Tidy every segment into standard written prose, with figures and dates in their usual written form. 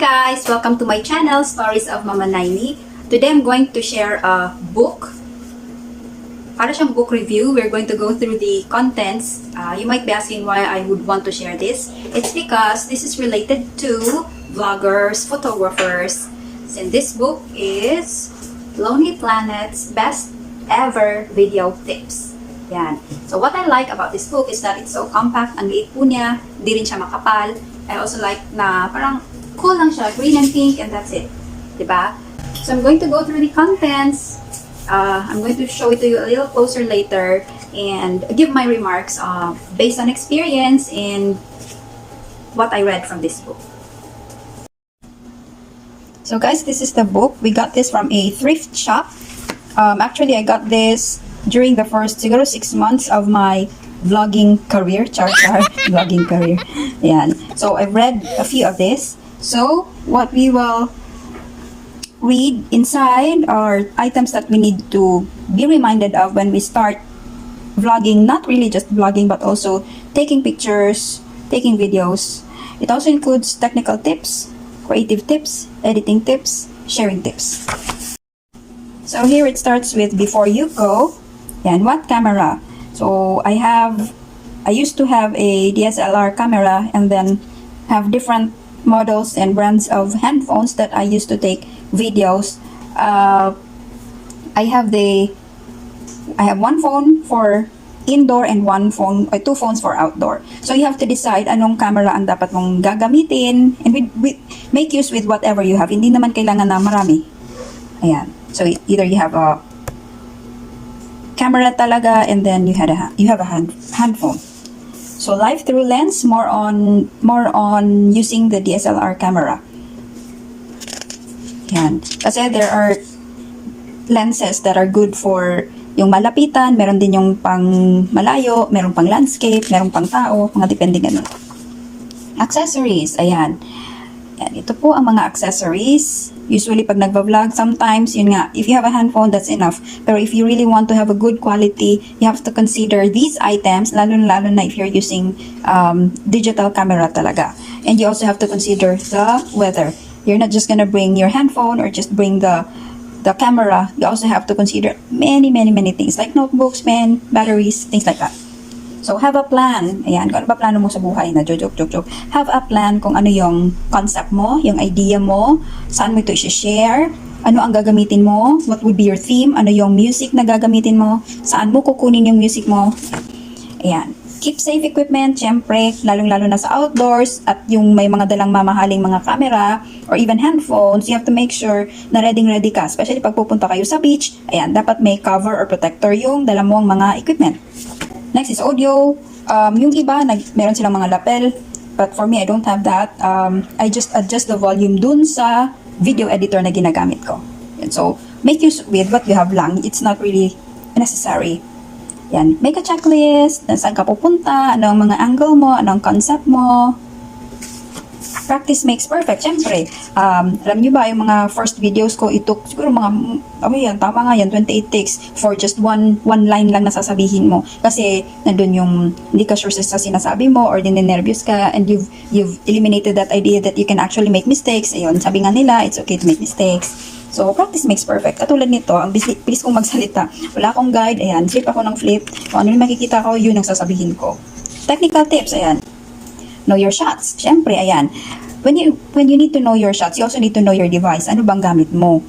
guys! Welcome to my channel, Stories of Mama Niny. Today I'm going to share a book. Para siyang book review. We're going to go through the contents. You might be asking why I would want to share this. It's because this is related to vloggers, photographers. And this book is Lonely Planet's Best Ever Video Tips. Yan. So what I like about this book is that it's so compact. Ang liit po niya. Di rin siya makapal. I also like na parang cool lang siya, green and pink, and that's it. Diba? So I'm going to go through the contents. I'm going to show it to you a little closer later and give my remarks based on experience and what I read from this book. So guys, this is the book. We got this from a thrift shop. Actually, I got this during the first siguro 6 months of my vlogging career. Vlogging career. Yan. So I've read a few of this. So, what we will read inside are items that we need to be reminded of when we start vlogging. Not really just vlogging, but also taking pictures, taking videos. It also includes technical tips, creative tips, editing tips, sharing tips. So, here it starts with before you go. And what camera? So, I used to have a DSLR camera and then have different models and brands of handphones that I used to take videos. I have one phone for indoor and two phones for outdoor. So you have to decide anong camera ang dapat mong gagamitin, and we make use with whatever you have. Hindi naman kailangan na marami. Ayan. So either you have a camera talaga and then you have a handphone. So live through lens, more on using the DSLR camera. Yan. Kasi there are lenses that are good for yung malapitan, meron din yung pang malayo, meron pang landscape, meron pang tao, mga depende ganun. Accessories, ayan. Yan, ito po ang mga accessories. Usually pag nagba-vlog, sometimes, yun nga, if you have a handphone, that's enough. Pero if you really want to have a good quality, you have to consider these items, lalo na if you're using digital camera talaga. And you also have to consider the weather. You're not just gonna bring your handphone or just bring the camera. You also have to consider many things like notebooks, pen, batteries, things like that. So, have a plan. Ayan, kung ano ba plano mo sa buhay na joke. Have a plan kung ano yung concept mo, yung idea mo, saan mo ito i-share, ano ang gagamitin mo, what would be your theme, ano yung music na gagamitin mo, saan mo kukunin yung music mo. Ayan. Keep safe equipment, syempre, lalong-lalo na sa outdoors, at yung may mga dalang mamahaling mga camera, or even handphones, you have to make sure na ready ka. Especially pag pupunta kayo sa beach, ayan, dapat may cover or protector yung dala mong mga equipment. Next is audio. Yung iba, meron silang mga lapel. But for me, I don't have that. I just adjust the volume dun sa video editor na ginagamit ko. And so, make use with what you have lang. It's not really necessary. Yan. Make a checklist. Saan ka pupunta? Ano ang mga angle mo? Ano ang concept mo? Practice makes perfect. Siyempre, alam nyo ba, yung mga first videos ko, ito, siguro mga, tama nga yan, 28 takes for just one line lang na sasabihin mo. Kasi, nandun yung, hindi ka sure sa sinasabi mo, or nervous ka, and you've eliminated that idea that you can actually make mistakes. Ayun, sabi nga nila, it's okay to make mistakes. So, practice makes perfect. Katulad nito, ang bilis kong magsalita. Wala akong guide, ayan, flip ako ng flip. Kung ano yung makikita ko, yun ang sasabihin ko. Technical tips, ayan. Know your shots. Siyempre, ayan. When you need to know your shots, you also need to know your device. Ano bang gamit mo?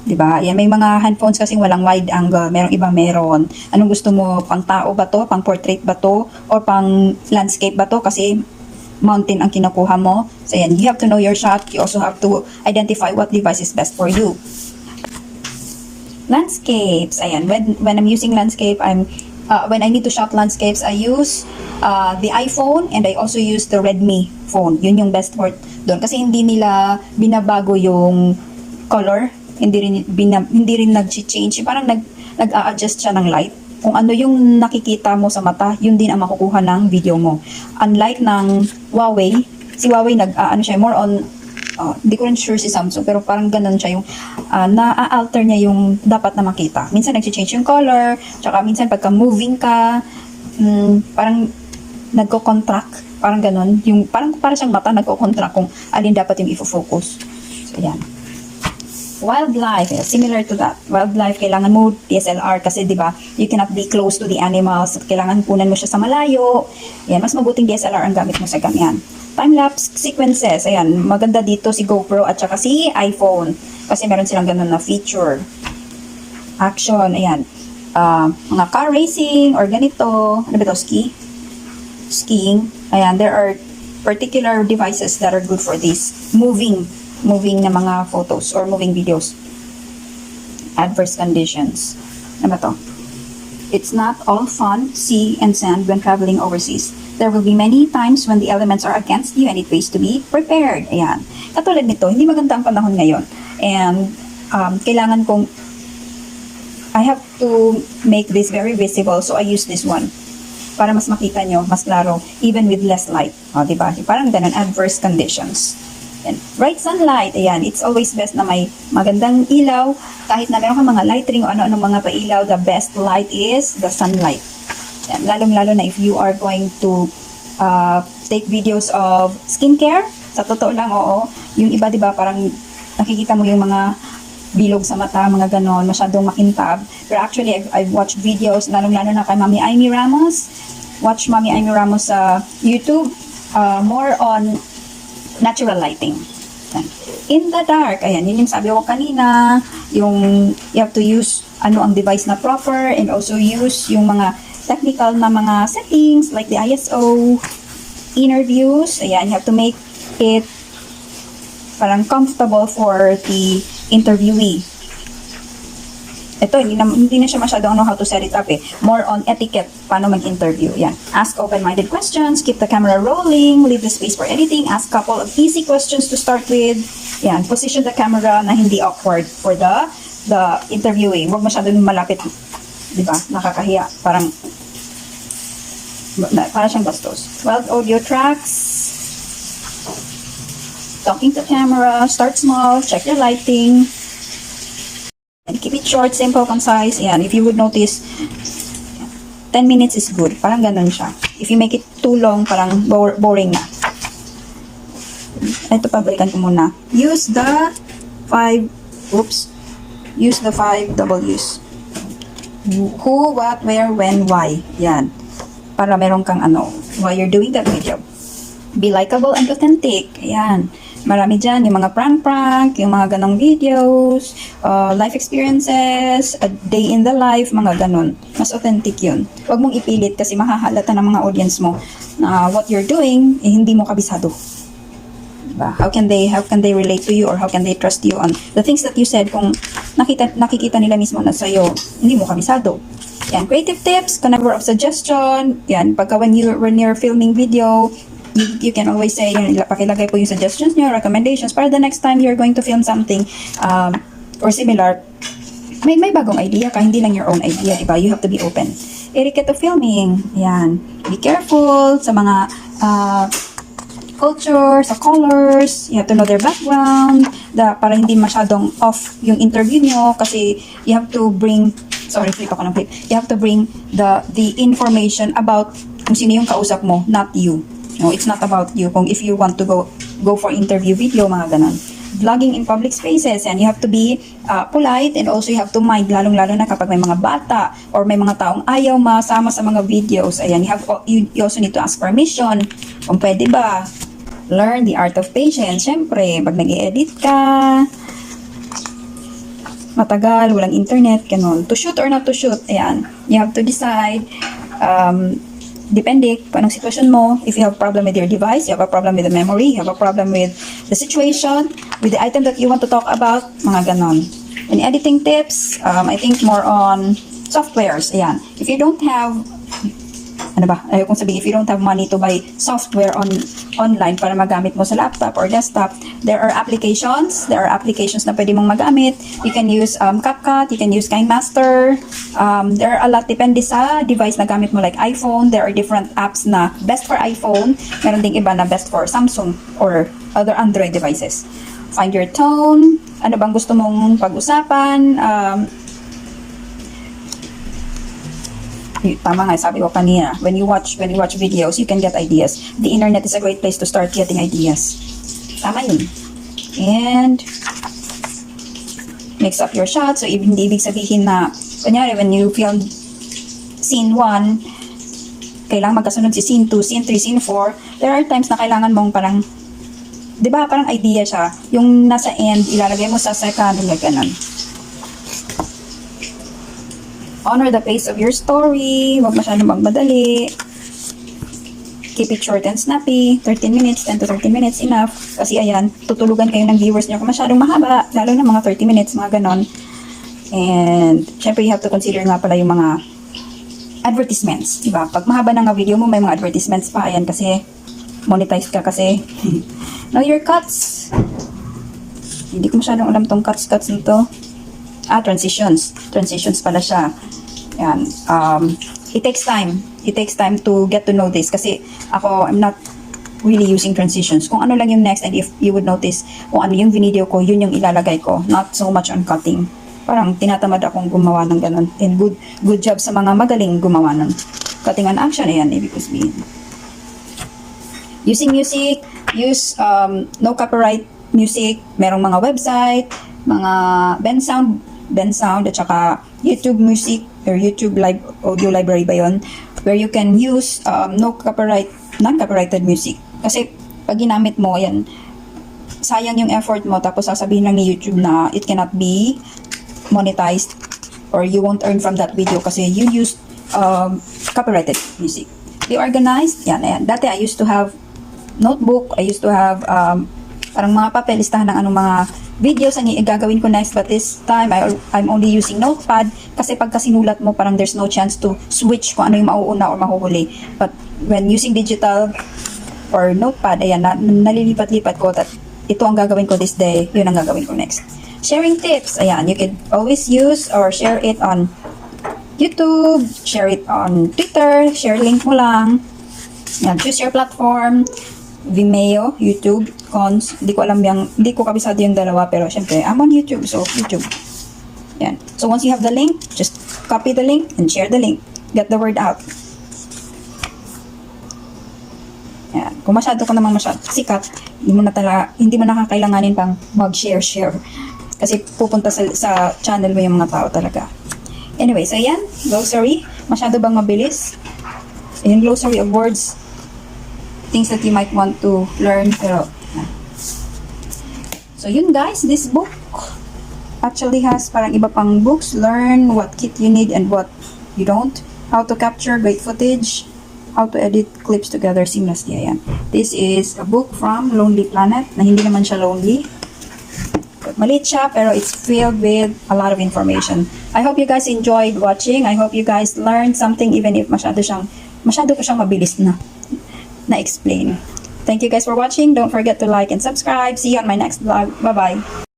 Diba? Ayan, may mga handphones kasing walang wide angle. Merong iba meron. Anong gusto mo? Pang tao ba to? Pang portrait ba to? Or pang landscape ba to? Kasi mountain ang kinukuha mo. So, ayan. You have to know your shot. You also have to identify what device is best for you. Landscapes. Ayan. When I'm using landscape, when I need to shot landscapes, I use the iPhone, and I also use the Redmi phone. Yun yung best for doon. Kasi hindi nila binabago yung color. Hindi rin nag-change. Parang nag-a-adjust siya ng light. Kung ano yung nakikita mo sa mata, yun din ang makukuha ng video mo. Unlike ng Huawei, si Huawei siya, more on, hindi ko rin sure si Samsung, pero parang ganun siya yung na-alter niya yung dapat na makita. Minsan nag-change yung color, tsaka minsan pagka moving ka, parang nagko-contract Parang ganon. Yung, para siyang mata, nagko-contra kung alin dapat yung ifo-focus. So, yan. Wildlife, similar to that. Wildlife, kailangan mo DSLR kasi 'di ba? You cannot be close to the animals. Kailangan punan mo siya sa malayo. Yan, mas mabuting DSLR ang gamit mo sa ganyan. Time-lapse sequences, ayan, maganda dito si GoPro at saka si iPhone kasi meron silang ganun na feature. Action, ayan. Mga car racing or ganito, ano ba ito, skiing. Ayan, there are particular devices that are good for this. Moving na mga photos or moving videos. Adverse conditions. Ano ba to? It's not all fun, sea and sand when traveling overseas. There will be many times when the elements are against you and it pays to be prepared. Ayan. Katulad nito, hindi maganda ang panahon ngayon. And kailangan kong I have to make this very visible, so I use this one para mas makita nyo, mas klaro, even with less light. O, diba? Parang ganun, adverse conditions. And bright sunlight, ayan, it's always best na may magandang ilaw. Kahit na meron kang mga light ring o ano-ano mga pailaw, the best light is the sunlight. Ayan, lalong-lalo na if you are going to take videos of skincare. Sa totoo lang, oo. Yung iba, diba, parang nakikita mo yung mga bilog sa mata, mga ganon, masyadong makintab. Pero actually, I've watched videos, lalong-lalo na kay Mami Amy Ramos. Watch Mami Amy Ramos sa YouTube. More on natural lighting. In the dark, ayan, yun yung sabi ko kanina, yung you have to use ano ang device na proper and also use yung mga technical na mga settings like the ISO, inner views, ayan, you have to make it parang comfortable for the interviewee. Ito, hindi na siya masyadong how to set it up eh. More on etiquette, paano mag-interview. Yan. Ask open-minded questions, keep the camera rolling, leave the space for editing, ask couple of easy questions to start with. Yan. Position the camera na hindi awkward for the interviewee. Huwag masyadong malapit. Diba? Nakakahiya. Parang siyang bastos. Wild audio tracks. Talking to camera, start small, check your lighting. And keep it short, simple, concise. Ayan, if you would notice, 10 minutes is good. Parang ganun siya. If you make it too long, parang boring na. Ito, pabalikan ko muna. Use the 5 W's. Who, what, where, when, why. Yan. Para meron kang why you're doing that video. Be likable and authentic. Ayan. Marami dyan, yung mga prank-prank, yung mga ganong videos, life experiences, a day in the life, mga ganon. Mas authentic yun. Huwag mong ipilit kasi mahahalata ng mga audience mo na what you're doing, hindi mo kabisado. Diba? How can they relate to you or how can they trust you on the things that you said kung nakikita nila mismo na sa'yo, hindi mo kabisado. Yan, creative tips, number of suggestion, yan, pagka when you're filming video, you can always say, pakilagay po yung suggestions nyo, recommendations, para the next time you're going to film something or similar, may bagong idea ka, hindi lang your own idea, diba? You have to be open. Etiquette of filming, yan. Be careful sa mga culture, sa colors, you have to know their background, para hindi masyadong off yung interview nyo, kasi you have to bring, you have to bring the information about kung sino yung kausap mo, not you. No, it's not about you. Kung if you want to go for interview video, mga ganon. Vlogging in public spaces, and you have to be polite and also you have to mind, lalong-lalo na kapag may mga bata or may mga taong ayaw masama sa mga videos. Ayan, you also need to ask permission. Kung pwede ba, learn the art of patience. Siyempre, pag nag-i-edit ka, matagal, walang internet, ganon. To shoot or not to shoot, ayan. You have to decide, depende kung anong sitwasyon mo. If you have a problem with your device, you have a problem with the memory, you have a problem with the situation, with the item that you want to talk about, mga ganon. And editing tips, I think more on softwares. Ayan. If you don't have, if you don't have money to buy software online para magamit mo sa laptop or desktop, there are applications na pwede mong magamit. You can use CapCut, you can use KineMaster. There are a lot, depende sa device na gamit mo, like iPhone. There are different apps na best for iPhone. Meron ding iba na best for Samsung or other Android devices. Find your tone. Ano bang gusto mong pag-usapan? Tama nga, sabi ko kanina, when you watch videos, you can get ideas. The internet is a great place to start getting ideas. Tama yun. And mix up your shots. So, hindi ibig sabihin na, kunyari, when you film scene 1, kailangan magkasunod si scene 2, scene 3, scene 4. There are times na kailangan mong parang, di ba, parang idea siya. Yung nasa end, ilalagay mo sa second, like ganun. Honor the pace of your story. Huwag masyadong magmadali. Keep it short and snappy. 13 minutes, 10 to 13 minutes, enough. Kasi ayan, tutulugan kayo ng viewers niyo kung masyadong mahaba. Lalo na mga 30 minutes, mga ganon. And, syempre, you have to consider nga pala yung mga advertisements. Diba? Pag mahaba na nga video mo, may mga advertisements pa. Ayan, kasi monetize ka kasi. Know your cuts. Hindi ko masyadong alam tong cuts nito. Transitions. Transitions pala siya. Yan. It takes time. It takes time to get to know this. Kasi ako, I'm not really using transitions. Kung ano lang yung next, and if you would notice, kung ano yung video ko, yun yung ilalagay ko. Not so much on cutting. Parang tinatamad akong gumawa ng ganun. And good job sa mga magaling gumawa ng cutting and action. Ayan, ibig sabihin. Using music, use no copyright music. Merong mga website, mga band sound, at saka YouTube music or YouTube live audio library ba yun, where you can use non-copyrighted music. Kasi pag ginamit mo, yan, sayang yung effort mo, tapos sasabihin lang ni YouTube na it cannot be monetized or you won't earn from that video kasi you used copyrighted music. Be organized. Yan, ayan. Dati I used to have notebook, I used to have parang mga papel, listahan ng anong mga videos ang gagawin ko next, but this time I'm only using notepad kasi pagka sinulat mo parang there's no chance to switch kung ano yung mauuna or mahuhuli. But when using digital or notepad, ayan, nalilipat-lipat ko that ito ang gagawin ko this day, yun ang gagawin ko next. Sharing tips, ayan, you can always use or share it on YouTube, share it on Twitter, share link mo lang. Ayan, choose your platform. Vimeo, YouTube, Cons. Hindi ko alam hindi ko kabisado yung dalawa, pero syempre, I'm on YouTube, so YouTube. Yan. So once you have the link, just copy the link and share the link. Get the word out. Yan. Kung masyado ka namang sikat, hindi mo nakakailanganin pang mag-share. Kasi pupunta sa channel mo yung mga tao talaga. Anyway, so yan, glossary. Masyado bang mabilis? Yung glossary of words, things that you might want to learn, pero so yun guys, this book actually has parang iba pang books. Learn what kit you need and what you don't, how to capture great footage, how to edit clips together seamlessly. Ayan, this is a book from Lonely Planet na hindi naman siya lonely, maliit siya pero it's filled with a lot of information. I hope you guys enjoyed watching. I hope you guys learned something, even if masyado ko siyang mabilis na explain. Thank you guys for watching. Don't forget to like and subscribe. See you on my next vlog. Bye-bye.